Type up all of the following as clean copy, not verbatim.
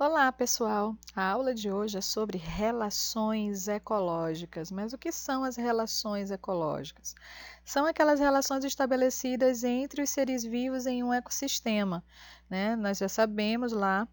Olá, pessoal! A aula de hoje é sobre relações ecológicas. Mas o que são as relações ecológicas? São aquelas relações estabelecidas entre os seres vivos em um ecossistema, né? Nós já sabemos lá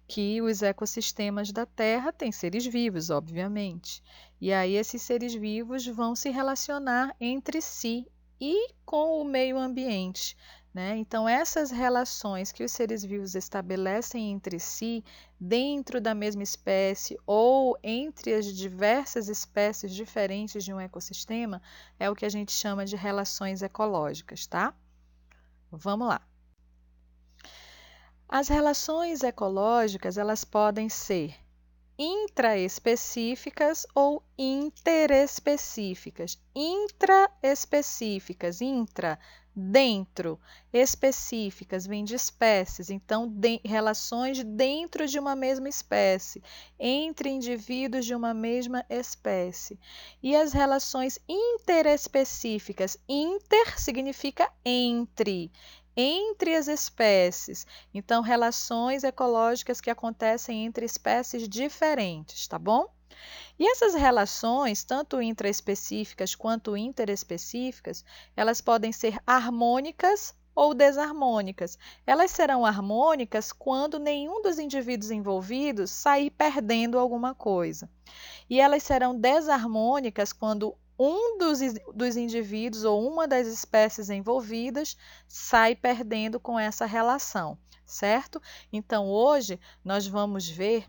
que os ecossistemas da Terra têm seres vivos, obviamente. E aí esses seres vivos vão se relacionar entre si e com o meio ambiente, né? Então, essas relações que os seres vivos estabelecem entre si, dentro da mesma espécie ou entre as diversas espécies diferentes de um ecossistema, é o que a gente chama de relações ecológicas, tá? Vamos lá. As relações ecológicas, elas podem ser intraespecíficas ou interespecíficas. Intraespecíficas, dentro, específicas, vem de espécies, então relações dentro de uma mesma espécie, entre indivíduos de uma mesma espécie. E as relações interespecíficas, inter significa entre as espécies. Então, relações ecológicas que acontecem entre espécies diferentes, tá bom? E essas relações, tanto intraespecíficas quanto interespecíficas, elas podem ser harmônicas ou desarmônicas. Elas serão harmônicas quando nenhum dos indivíduos envolvidos sair perdendo alguma coisa. E elas serão desarmônicas quando um dos indivíduos ou uma das espécies envolvidas sai perdendo com essa relação, certo? Então, hoje nós vamos ver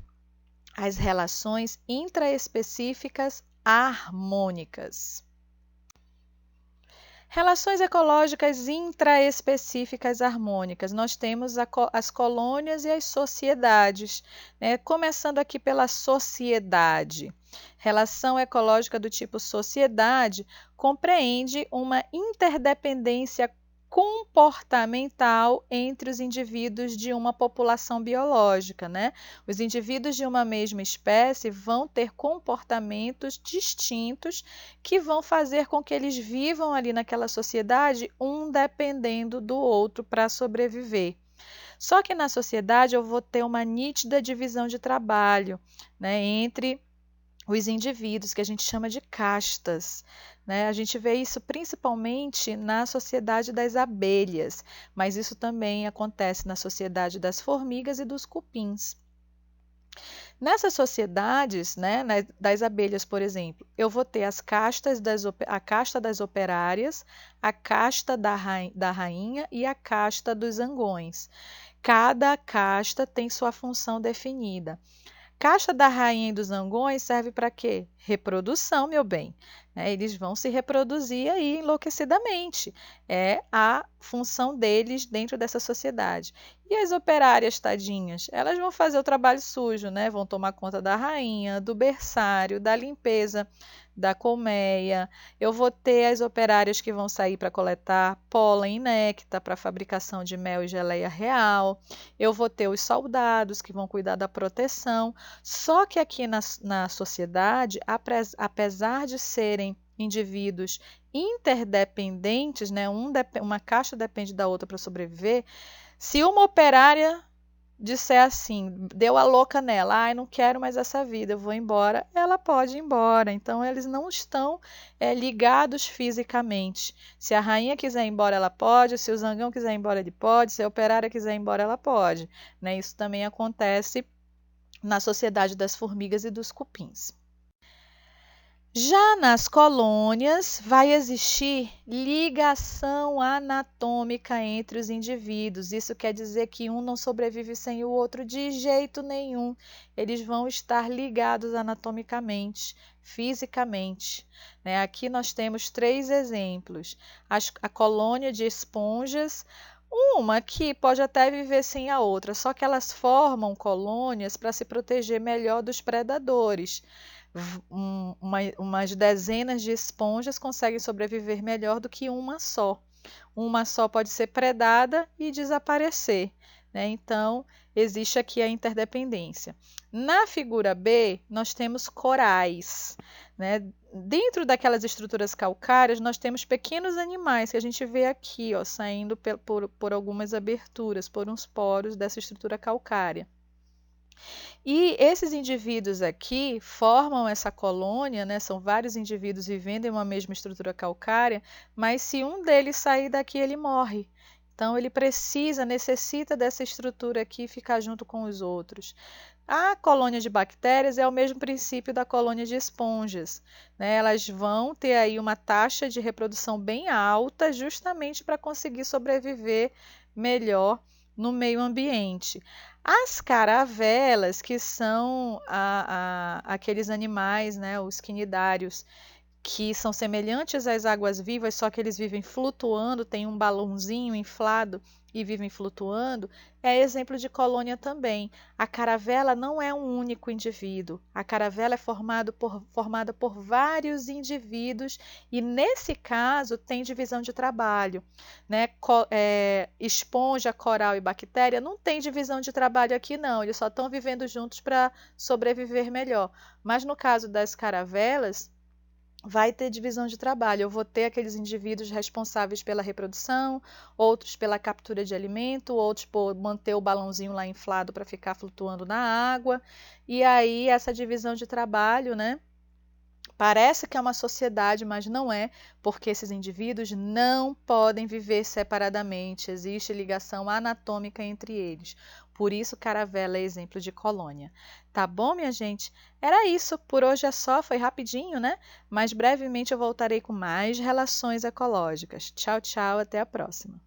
as relações intraespecíficas harmônicas. Relações ecológicas intraespecíficas harmônicas. Nós temos as colônias e as sociedades, né? Começando aqui pela sociedade. Relação ecológica do tipo sociedade compreende uma interdependência comportamental entre os indivíduos de uma população biológica, né? Os indivíduos de uma mesma espécie vão ter comportamentos distintos que vão fazer com que eles vivam ali naquela sociedade, um dependendo do outro para sobreviver. Só que na sociedade eu vou ter uma nítida divisão de trabalho, né, entre os indivíduos, que a gente chama de castas, né? A gente vê isso principalmente na sociedade das abelhas, mas isso também acontece na sociedade das formigas e dos cupins. Nessas sociedades, né, das abelhas, por exemplo, eu vou ter as castas a casta das operárias, a casta da rainha e a casta dos zangões. Cada casta tem sua função definida. Casta da rainha e dos zangões serve para quê? Reprodução, meu bem. Eles vão se reproduzir aí enlouquecidamente. É a função deles dentro dessa sociedade. E as operárias, tadinhas, elas vão fazer o trabalho sujo, né? Vão tomar conta da rainha, do berçário, da limpeza da colmeia. Eu vou ter as operárias que vão sair para coletar pólen e néctar para a fabricação de mel e geleia real. Eu vou ter os soldados que vão cuidar da proteção. Só que aqui na sociedade, apesar de serem indivíduos interdependentes, né? Uma caixa depende da outra para sobreviver. Se uma operária disser assim, deu a louca nela, ai, não quero mais essa vida, eu vou embora, ela pode ir embora. Então, eles não estão ligados fisicamente. Se a rainha quiser ir embora, ela pode, se o zangão quiser ir embora, ele pode, se a operária quiser ir embora, ela pode, né? Isso também acontece na sociedade das formigas e dos cupins. Já nas colônias, vai existir ligação anatômica entre os indivíduos. Isso quer dizer que um não sobrevive sem o outro de jeito nenhum. Eles vão estar ligados anatomicamente, fisicamente, né? Aqui nós temos 3 exemplos. A colônia de esponjas, uma que pode até viver sem a outra, só que elas formam colônias para se proteger melhor dos predadores. Umas dezenas de esponjas conseguem sobreviver melhor do que uma só. Uma só pode ser predada e desaparecer, né? Então, existe aqui a interdependência. Na figura B, nós temos corais, né? Dentro daquelas estruturas calcárias, nós temos pequenos animais que a gente vê aqui, ó, saindo por algumas aberturas, por uns poros dessa estrutura calcária. E esses indivíduos aqui formam essa colônia, né? São vários indivíduos vivendo em uma mesma estrutura calcária, mas se um deles sair daqui, ele morre. Então, ele necessita dessa estrutura aqui ficar junto com os outros. A colônia de bactérias é o mesmo princípio da colônia de esponjas, né? Elas vão ter aí uma taxa de reprodução bem alta, justamente para conseguir sobreviver melhor no meio ambiente. As caravelas, que são aqueles animais, né, os quinidários, que são semelhantes às águas-vivas, só que eles vivem flutuando, tem um balãozinho inflado e vivem flutuando, é exemplo de colônia também. A caravela não é um único indivíduo. A caravela é formada por vários indivíduos e, nesse caso, tem divisão de trabalho, né? Esponja, coral e bactéria não tem divisão de trabalho aqui, não. Eles só estão vivendo juntos para sobreviver melhor. Mas no caso das caravelas, vai ter divisão de trabalho. Eu vou ter aqueles indivíduos responsáveis pela reprodução, outros pela captura de alimento, outros por manter o balãozinho lá inflado para ficar flutuando na água. E aí essa divisão de trabalho, né? Parece que é uma sociedade, mas não é, porque esses indivíduos não podem viver separadamente, existe ligação anatômica entre eles. Por isso, caravela é exemplo de colônia. Tá bom, minha gente? Era isso, por hoje é só, foi rapidinho, né? Mas brevemente eu voltarei com mais relações ecológicas. Tchau, tchau, até a próxima.